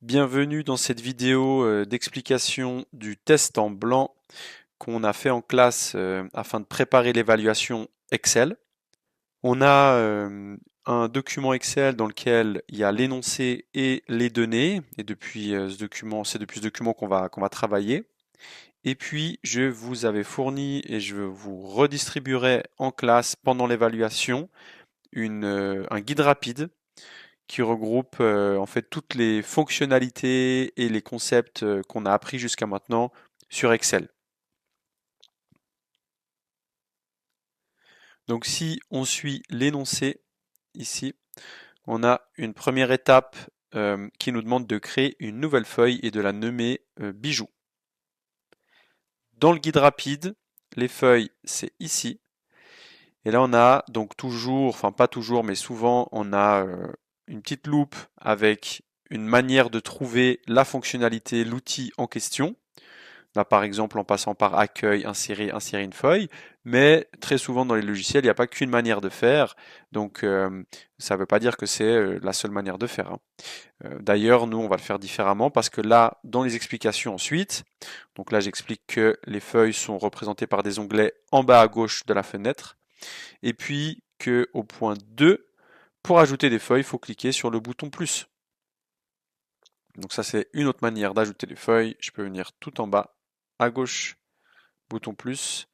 Bienvenue dans cette vidéo d'explication du test en blanc qu'on a fait en classe afin de préparer l'évaluation Excel. On a un document Excel dans lequel il y a l'énoncé et les données, et depuis c'est depuis ce document qu'on va travailler. Et puis je vous avais fourni et je vous redistribuerai en classe pendant l'évaluation un guide rapide qui regroupe en fait toutes les fonctionnalités et les concepts qu'on a appris jusqu'à maintenant sur Excel. Donc si on suit l'énoncé ici, on a une première étape qui nous demande de créer une nouvelle feuille et de la nommer bijoux. Dans le guide rapide, les feuilles c'est ici. Et là on a donc toujours, enfin pas toujours, mais souvent on a une petite loupe avec une manière de trouver la fonctionnalité, l'outil en question. Là, par exemple, en passant par accueil, insérer une feuille, mais très souvent dans les logiciels, il n'y a pas qu'une manière de faire, donc ça ne veut pas dire que c'est la seule manière de faire, hein. D'ailleurs, nous, on va le faire différemment parce que là, dans les explications ensuite, donc là, j'explique que les feuilles sont représentées par des onglets en bas à gauche de la fenêtre, et puis que au point 2, pour ajouter des feuilles, il faut cliquer sur le bouton plus. Donc ça, c'est une autre manière d'ajouter des feuilles. Je peux venir tout en bas à gauche, bouton plus.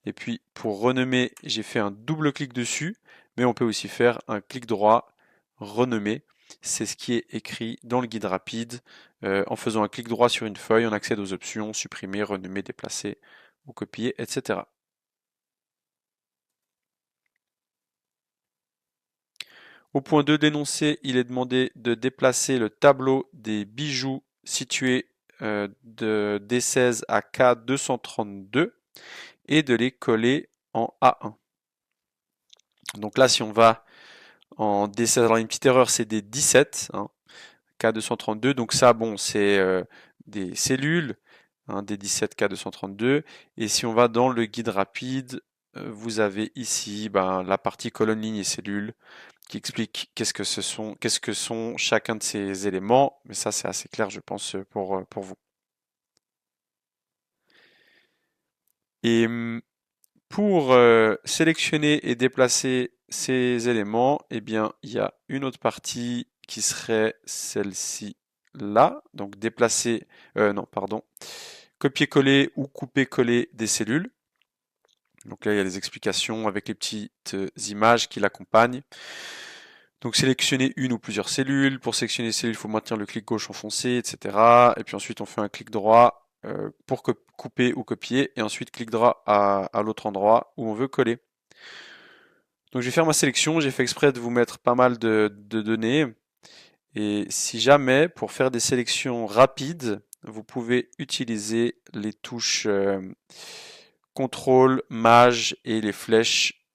Et puis pour renommer, j'ai fait un double clic dessus, mais on peut aussi faire un clic droit, renommer. C'est ce qui est écrit dans le guide rapide. En faisant un clic droit sur une feuille, on accède aux options supprimer, renommer, déplacer ou copier, etc. Au point 2 d'énoncé, il est demandé de déplacer le tableau des bijoux situé de D16 à K232 et de les coller en A1. Donc là, si on va en D16, alors une petite erreur, c'est des 17, hein, K232. Donc ça, bon, c'est des cellules, hein, des 17 K232. Et si on va dans le guide rapide, vous avez ici ben, la partie colonne, ligne et cellules qui explique qu'est-ce que sont chacun de ces éléments. Mais ça, c'est assez clair, je pense, pour vous. Et pour sélectionner et déplacer ces éléments, eh bien, il y a une autre partie qui serait celle-ci là. Donc déplacer, non, pardon, copier-coller ou couper-coller des cellules. Donc là, il y a des explications avec les petites images qui l'accompagnent. Donc sélectionner une ou plusieurs cellules. Pour sélectionner les cellules, il faut maintenir le clic gauche enfoncé, etc. Et puis ensuite, on fait un clic droit pour couper ou copier. Et ensuite, clic droit à l'autre endroit où on veut coller. Donc je vais faire ma sélection. J'ai fait exprès de vous mettre pas mal de données. Et si jamais, pour faire des sélections rapides, vous pouvez utiliser les touches contrôle, maj et les flèches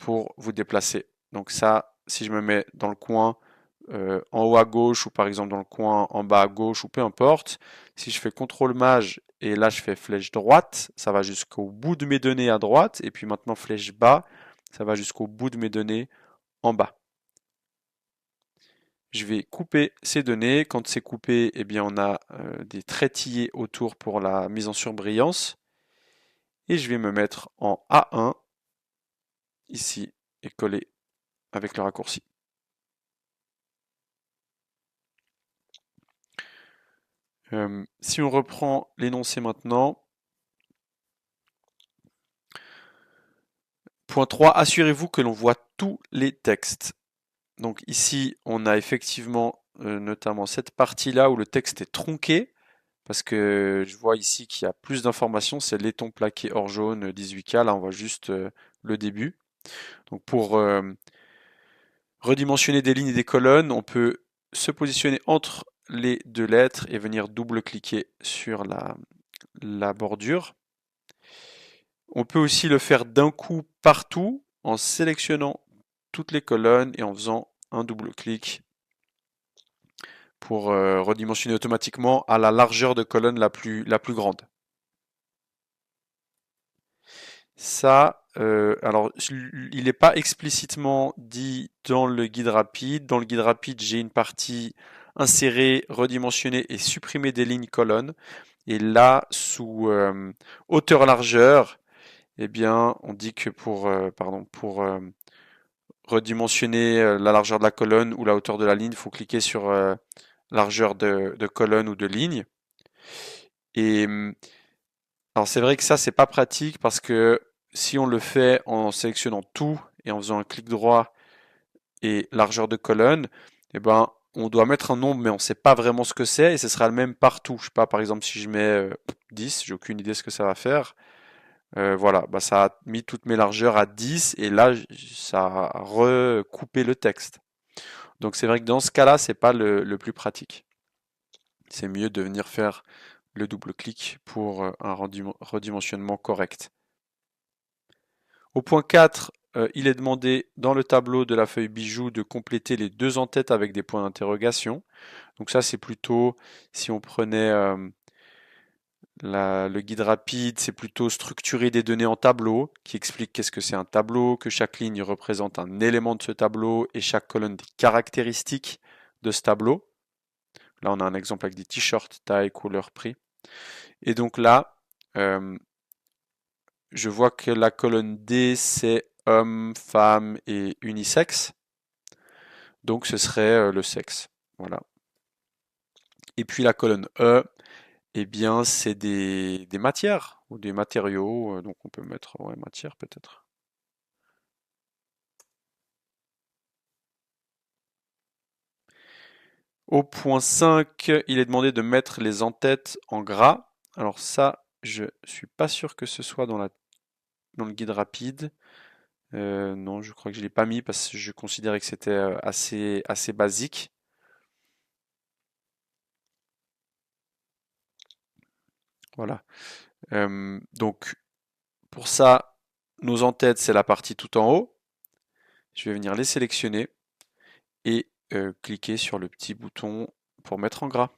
pour vous déplacer. Donc ça, si je me mets dans le coin en haut à gauche ou par exemple dans le coin en bas à gauche ou peu importe, si je fais contrôle maj et là je fais flèche droite, ça va jusqu'au bout de mes données à droite et puis maintenant flèche bas, ça va jusqu'au bout de mes données en bas. Je vais couper ces données. Quand c'est coupé, eh bien on a des traitillés autour pour la mise en surbrillance. Et je vais me mettre en A1 ici et coller avec le raccourci. Si on reprend l'énoncé maintenant, point 3, assurez-vous que l'on voit tous les textes. Donc ici, on a effectivement notamment cette partie-là où le texte est tronqué, parce que je vois ici qu'il y a plus d'informations, c'est laiton plaqué or jaune 18K, là on voit juste le début. Donc pour redimensionner des lignes et des colonnes, on peut se positionner entre les deux lettres et venir double-cliquer sur la bordure. On peut aussi le faire d'un coup partout en sélectionnant toutes les colonnes et en faisant un double-clic pour redimensionner automatiquement à la largeur de colonne la plus grande. Ça, alors, il n'est pas explicitement dit dans le guide rapide. Dans le guide rapide, j'ai une partie insérer, redimensionner et supprimer des lignes colonnes. Et là, sous hauteur-largeur, eh bien, on dit que pour redimensionner la largeur de la colonne ou la hauteur de la ligne, il faut cliquer sur largeur de colonne ou de ligne. Et alors c'est vrai que ça, c'est pas pratique parce que si on le fait en sélectionnant tout et en faisant un clic droit et largeur de colonne, eh ben, on doit mettre un nombre, mais on ne sait pas vraiment ce que c'est, et ce sera le même partout. Je sais pas, par exemple, si je mets 10, j'ai aucune idée ce que ça va faire. Voilà, bah, ça a mis toutes mes largeurs à 10, et là, ça a recoupé le texte. Donc c'est vrai que dans ce cas-là, c'est pas le plus pratique. C'est mieux de venir faire le double clic pour un redimensionnement correct. Au point 4, il est demandé dans le tableau de la feuille bijoux de compléter les deux en-têtes avec des points d'interrogation. Donc ça, c'est plutôt, si on prenait le guide rapide, c'est plutôt structurer des données en tableau, qui explique qu'est-ce que c'est un tableau, que chaque ligne représente un élément de ce tableau et chaque colonne des caractéristiques de ce tableau. Là, on a un exemple avec des t-shirts, taille, couleur, prix. Et donc là, je vois que la colonne D, c'est homme, femme et unisexe. Donc ce serait le sexe. Voilà. Et puis la colonne E, eh bien, c'est des matières ou des matériaux. Donc on peut mettre ouais, matière peut-être. Au point 5, il est demandé de mettre les en-têtes en gras. Alors ça, je suis pas sûr que ce soit dans le guide rapide. Non, je crois que je l'ai pas mis parce que je considérais que c'était assez basique. Voilà. Donc pour ça, nos en-têtes, c'est la partie tout en haut. Je vais venir les sélectionner et cliquer sur le petit bouton pour mettre en gras.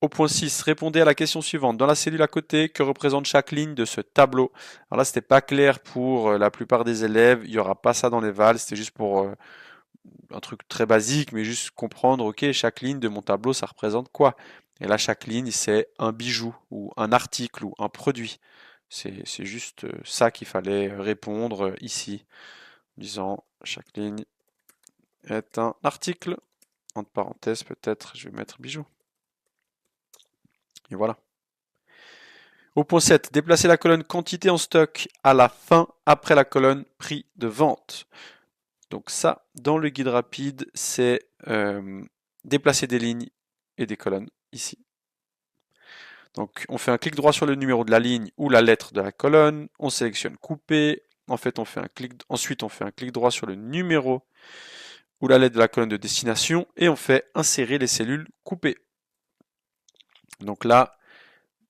Au point 6, répondez à la question suivante. Dans la cellule à côté, que représente chaque ligne de ce tableau? Alors là, c'était pas clair pour la plupart des élèves. Il n'y aura pas ça dans les vals. C'était juste pour un truc très basique, mais juste comprendre, ok, chaque ligne de mon tableau, ça représente quoi? Et là, chaque ligne, c'est un bijou ou un article ou un produit. C'est juste ça qu'il fallait répondre ici, en disant chaque ligne est un article. Entre parenthèses, peut-être, je vais mettre bijou. Et voilà. Au point 7, déplacer la colonne quantité en stock à la fin après la colonne prix de vente. Donc ça, dans le guide rapide, c'est déplacer des lignes et des colonnes ici. Donc on fait un clic droit sur le numéro de la ligne ou la lettre de la colonne, on sélectionne couper, en fait ensuite on fait un clic droit sur le numéro ou la lettre de la colonne de destination et on fait insérer les cellules coupées. Donc là,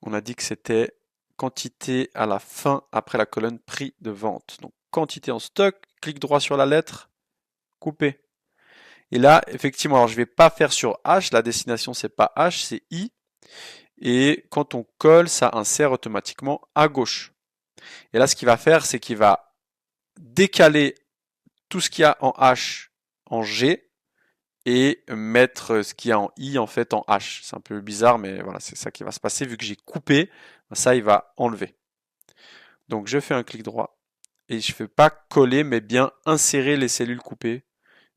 on a dit que c'était quantité à la fin après la colonne prix de vente. Donc quantité en stock, clic droit sur la lettre, couper. Et là, effectivement, alors je vais pas faire sur H, la destination c'est pas H, c'est I. Et quand on colle, ça insère automatiquement à gauche. Et là, ce qu'il va faire, c'est qu'il va décaler tout ce qu'il y a en H en G et mettre ce qu'il y a en I en fait en H. C'est un peu bizarre, mais voilà, c'est ça qui va se passer. Vu que j'ai coupé, ça il va enlever. Donc je fais un clic droit et je ne fais pas coller, mais bien insérer les cellules coupées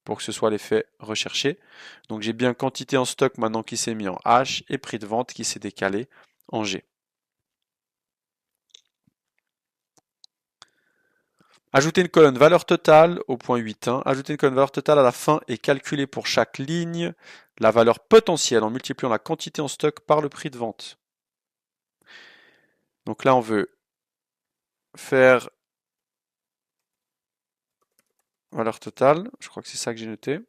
pour que ce soit l'effet recherché. Donc j'ai bien quantité en stock maintenant qui s'est mis en H et prix de vente qui s'est décalé en G. Ajouter une colonne valeur totale au point 8.1. Ajouter une colonne valeur totale à la fin et calculer pour chaque ligne la valeur potentielle en multipliant la quantité en stock par le prix de vente. Donc là, on veut faire valeur totale. Je crois que c'est ça que j'ai noté.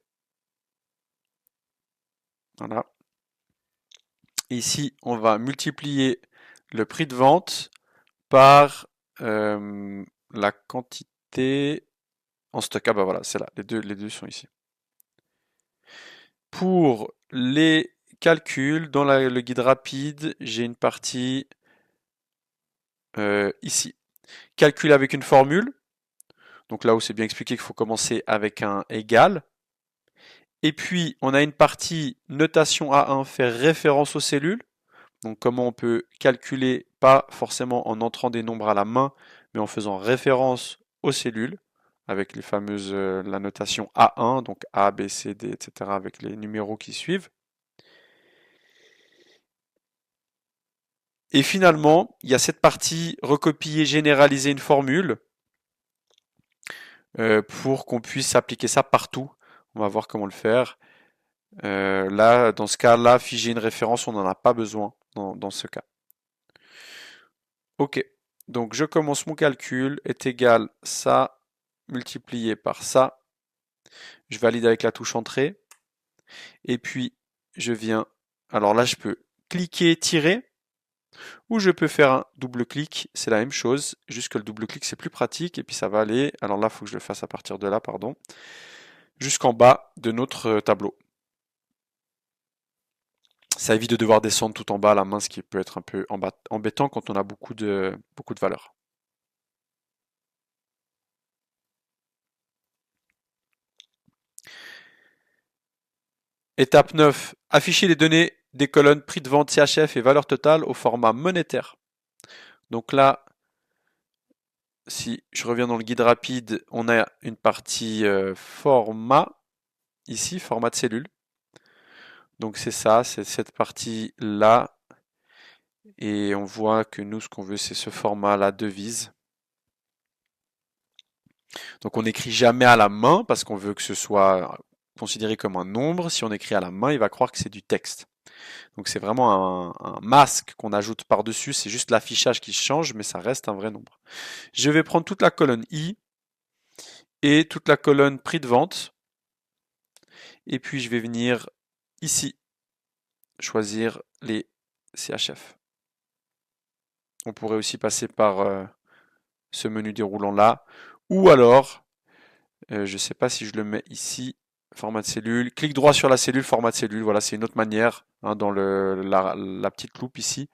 Voilà. Ici, on va multiplier le prix de vente par la quantité en stock. Ah bah voilà, c'est là. Les deux sont ici. Pour les calculs, dans le guide rapide, j'ai une partie ici. Calcul avec une formule. Donc là où c'est bien expliqué qu'il faut commencer avec un égal. Et puis, on a une partie notation A1, faire référence aux cellules. Donc comment on peut calculer, pas forcément en entrant des nombres à la main, mais en faisant référence aux cellules, avec les fameuses, la notation A1, donc A, B, C, D, etc., avec les numéros qui suivent. Et finalement, il y a cette partie recopier, généraliser une formule pour qu'on puisse appliquer ça partout. On va voir comment le faire. Là, dans ce cas-là, figer une référence, on n'en a pas besoin dans ce cas. Ok, donc je commence mon calcul, est égal ça multiplié par ça. Je valide avec la touche entrée. Et puis, je viens. Alors là, je peux cliquer, tirer. Ou je peux faire un double clic, c'est la même chose, juste que le double clic c'est plus pratique et puis ça va aller, alors là il faut que je le fasse à partir de là, pardon, jusqu'en bas de notre tableau. Ça évite de devoir descendre tout en bas à la main, ce qui peut être un peu embêtant quand on a beaucoup de valeurs. Étape 9, afficher les données des colonnes prix de vente CHF et valeur totale au format monétaire. Donc là, si je reviens dans le guide rapide, on a une partie format, ici, format de cellule. Donc c'est ça, c'est cette partie-là. Et on voit que nous, ce qu'on veut, c'est ce format, la devise. Donc on n'écrit jamais à la main parce qu'on veut que ce soit considéré comme un nombre. Si on écrit à la main, il va croire que c'est du texte. Donc c'est vraiment un masque qu'on ajoute par-dessus. C'est juste l'affichage qui change, mais ça reste un vrai nombre. Je vais prendre toute la colonne I et toute la colonne prix de vente. Et puis je vais venir ici choisir les CHF. On pourrait aussi passer par ce menu déroulant là. Ou alors, je ne sais pas si je le mets ici, format de cellule, clic droit sur la cellule, format de cellule, voilà, c'est une autre manière, hein, dans la petite loupe ici.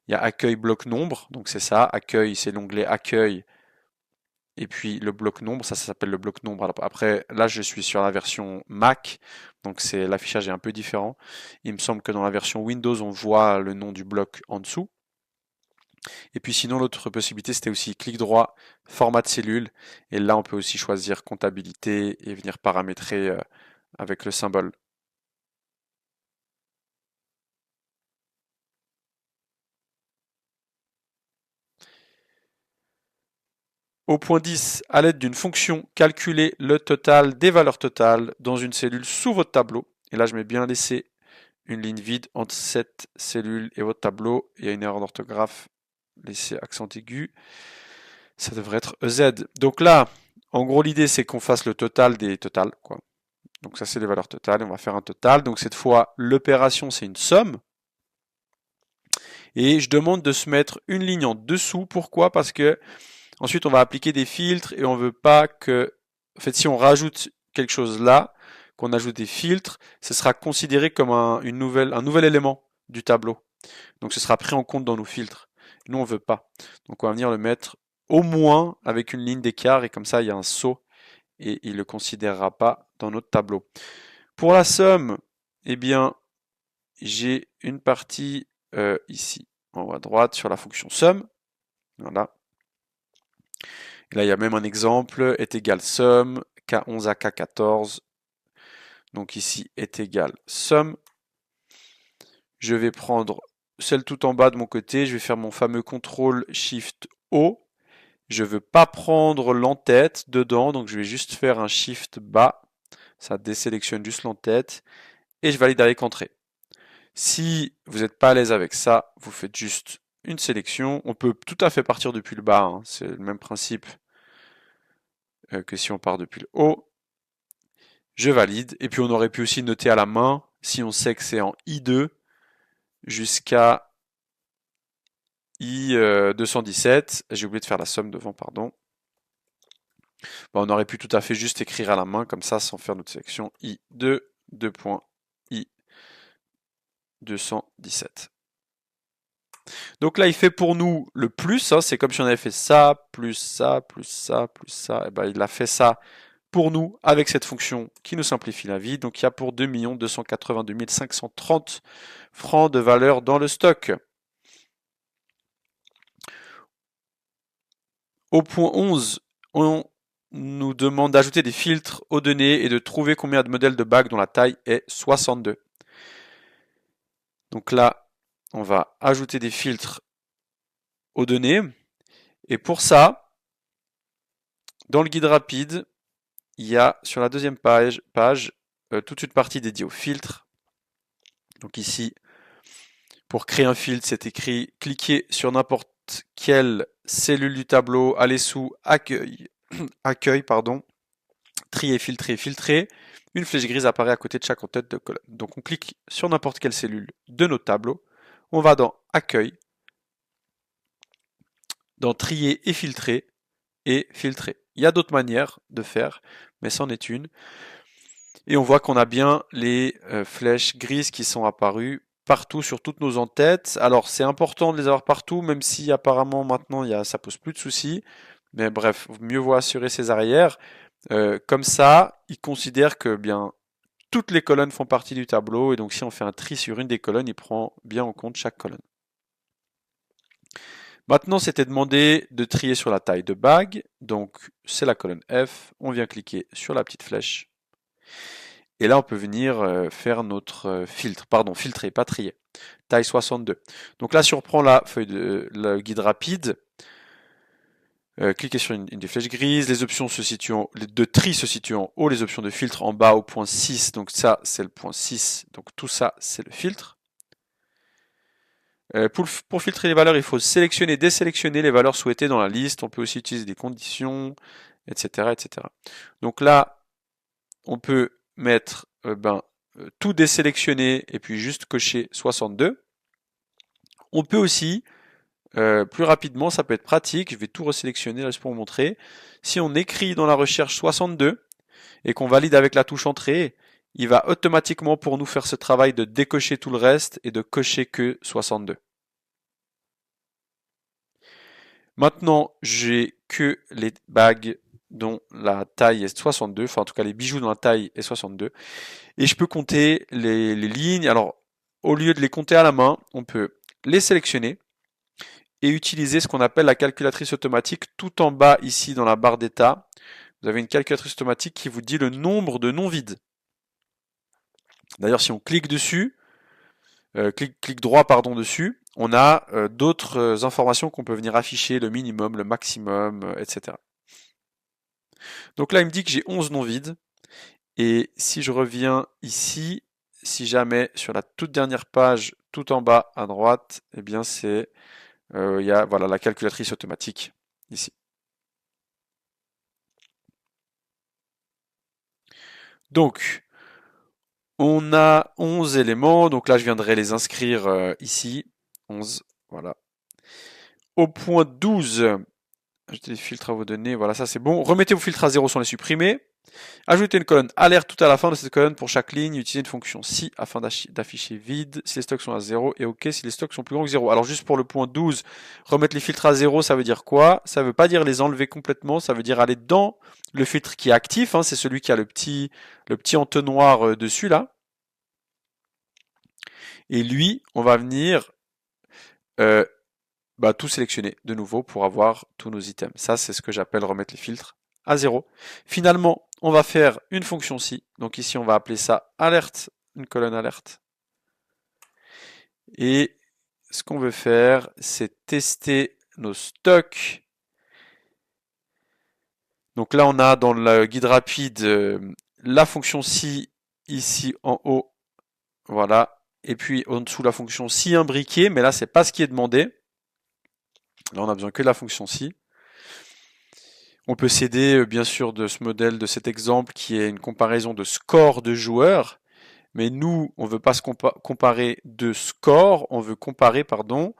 Il y a accueil bloc nombre, donc c'est ça, accueil, c'est l'onglet accueil, et puis le bloc nombre, ça s'appelle le bloc nombre. Alors, après, là je suis sur la version Mac, donc c'est l'affichage est un peu différent. Il me semble que dans la version Windows, on voit le nom du bloc en dessous. Et puis sinon, l'autre possibilité, c'était aussi clic droit, format de cellule. Et là, on peut aussi choisir comptabilité et venir paramétrer avec le symbole. Au point 10, à l'aide d'une fonction, calculez le total des valeurs totales dans une cellule sous votre tableau. Et là, je mets bien laisser une ligne vide entre cette cellule et votre tableau. Il y a une erreur d'orthographe, laissez accent aigu. Ça devrait être EZ. Donc là, en gros, l'idée, c'est qu'on fasse le total des totales, quoi. Donc ça, c'est les valeurs totales. Et on va faire un total. Donc cette fois, l'opération, c'est une somme. Et je demande de se mettre une ligne en dessous. Pourquoi? Parce que ensuite, on va appliquer des filtres et on veut pas que... En fait, si on rajoute quelque chose là, qu'on ajoute des filtres, ce sera considéré comme un nouvel élément du tableau. Donc ce sera pris en compte dans nos filtres. Nous, on veut pas. Donc on va venir le mettre au moins avec une ligne d'écart et comme ça, il y a un saut et il ne le considérera pas dans notre tableau. Pour la somme, eh bien, j'ai une partie ici, en haut à droite, sur la fonction somme. Voilà. Et là, il y a même un exemple, est égal somme, K11 à K14. Donc ici, est égal somme. Je vais prendre celle tout en bas de mon côté, je vais faire mon fameux CTRL SHIFT O. Je ne veux pas prendre l'entête dedans, donc je vais juste faire un SHIFT bas. Ça désélectionne juste l'entête. Et je valide avec entrée. Si vous n'êtes pas à l'aise avec ça, vous faites juste une sélection. On peut tout à fait partir depuis le bas, hein. C'est le même principe que si on part depuis le haut. Je valide. Et puis on aurait pu aussi noter à la main, si on sait que c'est en I2, jusqu'à I217. J'ai oublié de faire la somme devant, pardon. Bon, on aurait pu tout à fait juste écrire à la main, comme ça, sans faire notre sélection. I2, 2 points, I217. Donc là, il fait pour nous le plus, hein, c'est comme si on avait fait ça, plus ça, plus ça, plus ça. Et ben, il a fait ça pour nous avec cette fonction qui nous simplifie la vie. Donc il y a pour 2 282 530 francs de valeur dans le stock. Au point 11, on nous demande d'ajouter des filtres aux données et de trouver combien de modèles de bagues dont la taille est 62. Donc là, on va ajouter des filtres aux données. Et pour ça, dans le guide rapide, il y a sur la deuxième page toute une partie dédiée aux filtres. Donc ici, pour créer un filtre, c'est écrit cliquez sur n'importe quelle cellule du tableau, allez sous accueil, trier, filtrer, filtrer. Une flèche grise apparaît à côté de chaque en-tête de colonne. Donc on clique sur n'importe quelle cellule de notre tableau. On va dans accueil, dans trier et filtrer, Il y a d'autres manières de faire, mais c'en est une. Et on voit qu'on a bien les flèches grises qui sont apparues partout sur toutes nos en-têtes. Alors c'est important de les avoir partout, même si apparemment maintenant ça pose plus de soucis. Mais bref, mieux vaut assurer ses arrières. Comme ça, il considère que bien toutes les colonnes font partie du tableau, et donc si on fait un tri sur une des colonnes, il prend bien en compte chaque colonne. Maintenant, c'était demandé de trier sur la taille de bague, donc c'est la colonne F, on vient cliquer sur la petite flèche, et là on peut venir faire notre filtre, pardon, filtrer, pas trier, taille 62. Donc là, si on reprend la feuille le guide rapide, cliquez sur une des flèches grises, les options de tri se situent en haut, les options de filtre en bas au point 6, donc ça c'est le point 6, donc tout ça c'est le filtre. Pour filtrer les valeurs, il faut sélectionner et désélectionner les valeurs souhaitées dans la liste. On peut aussi utiliser des conditions, etc., etc. Donc là, on peut mettre tout désélectionner et puis juste cocher 62. On peut aussi, plus rapidement, ça peut être pratique, je vais tout resélectionner là juste pour vous montrer. Si on écrit dans la recherche 62 et qu'on valide avec la touche entrée, il va automatiquement pour nous faire ce travail de décocher tout le reste et de cocher que 62. Maintenant, j'ai que les bagues dont la taille est 62, enfin en tout cas les bijoux dont la taille est 62. Et je peux compter les lignes. Alors, au lieu de les compter à la main, on peut les sélectionner et utiliser ce qu'on appelle la calculatrice automatique tout en bas ici dans la barre d'état. Vous avez une calculatrice automatique qui vous dit le nombre de non vides. D'ailleurs, si on clique dessus, clic droit pardon dessus, on a d'autres informations qu'on peut venir afficher, le minimum, le maximum, etc. Donc là, il me dit que j'ai 11 non vides. Et si je reviens ici, si jamais sur la toute dernière page, tout en bas à droite, eh bien il y a voilà, la calculatrice automatique ici. Donc, on a 11 éléments. Donc là, je viendrai les inscrire ici. 11, voilà. Au point 12, ajoutez les filtres à vos données. Voilà, ça c'est bon. Remettez vos filtres à 0 sans les supprimer. Ajoutez une colonne alerte tout à la fin de cette colonne pour chaque ligne. Utilisez une fonction si afin d'afficher vide si les stocks sont à 0 et OK si les stocks sont plus grands que 0. Alors juste pour le point 12, remettre les filtres à 0, ça veut dire quoi? Ça veut pas dire les enlever complètement, ça veut dire aller dans le filtre qui est actif, hein, c'est celui qui a le petit entonnoir dessus là. Et lui, on va venir euh, tout sélectionner de nouveau pour avoir tous nos items. Ça, c'est ce que j'appelle remettre les filtres à 0. Finalement, on va faire une fonction si. Donc ici, on va appeler ça alerte, une colonne alerte. Et ce qu'on veut faire, c'est tester nos stocks. Donc là, on a dans le guide rapide la fonction si ici en haut. Voilà. Et puis en dessous, la fonction si imbriquée. Mais là, c'est pas ce qui est demandé. Là, on a besoin que de la fonction si. On peut s'aider bien sûr de ce modèle, de cet exemple qui est une comparaison de score de joueurs. Mais nous, on ne veut pas se comparer de score, on veut comparer, pardon,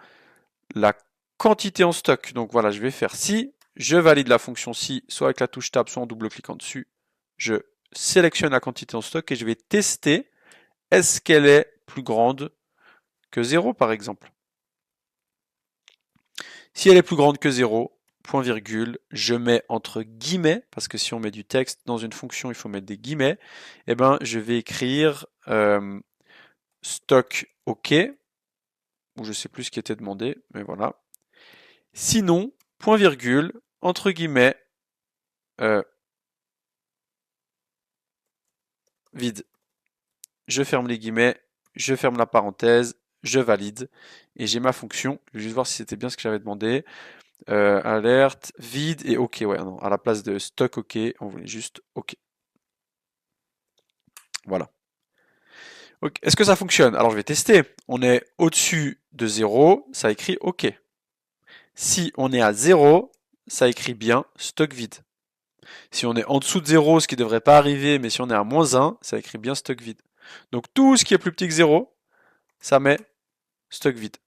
la quantité en stock. Donc voilà, je vais faire si, je valide la fonction si, soit avec la touche tab, soit en double-cliquant dessus. Je sélectionne la quantité en stock et je vais tester est-ce qu'elle est plus grande que 0 par exemple. Si elle est plus grande que 0, point virgule, je mets entre guillemets, parce que si on met du texte dans une fonction, il faut mettre des guillemets, et ben je vais écrire stock OK, ou je sais plus ce qui était demandé, mais voilà. Sinon, point virgule, entre guillemets, vide. Je ferme les guillemets, je ferme la parenthèse, je valide, et j'ai ma fonction. Je vais juste voir si c'était bien ce que j'avais demandé. Alerte, vide et OK. Ouais, non, à la place de stock OK, on voulait juste OK. Voilà. Okay. Est-ce que ça fonctionne? Alors je vais tester. On est au-dessus de 0, ça écrit OK. Si on est à 0, ça écrit bien stock vide. Si on est en dessous de 0, ce qui ne devrait pas arriver, mais si on est à moins 1, ça écrit bien stock vide. Donc tout ce qui est plus petit que 0, ça met stock vide.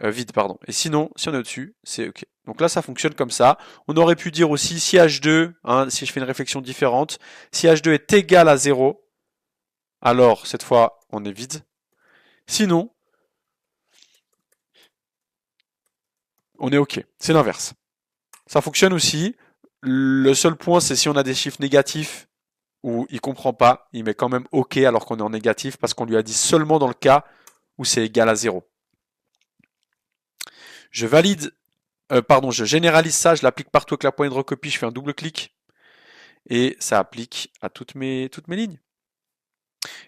Vide, pardon. Et sinon, si on est au-dessus, c'est OK. Donc là, ça fonctionne comme ça. On aurait pu dire aussi si H2, hein, si je fais une réflexion différente, si H2 est égal à 0, alors cette fois, on est vide. Sinon, on est OK. C'est l'inverse. Ça fonctionne aussi. Le seul point, c'est si on a des chiffres négatifs où il comprend pas, il met quand même OK alors qu'on est en négatif parce qu'on lui a dit seulement dans le cas où c'est égal à 0. Je valide, je généralise ça, je l'applique partout avec la poignée de recopie, je fais un double clic et ça applique à toutes mes lignes.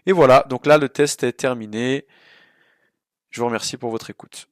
Et voilà, donc là le test est terminé. Je vous remercie pour votre écoute.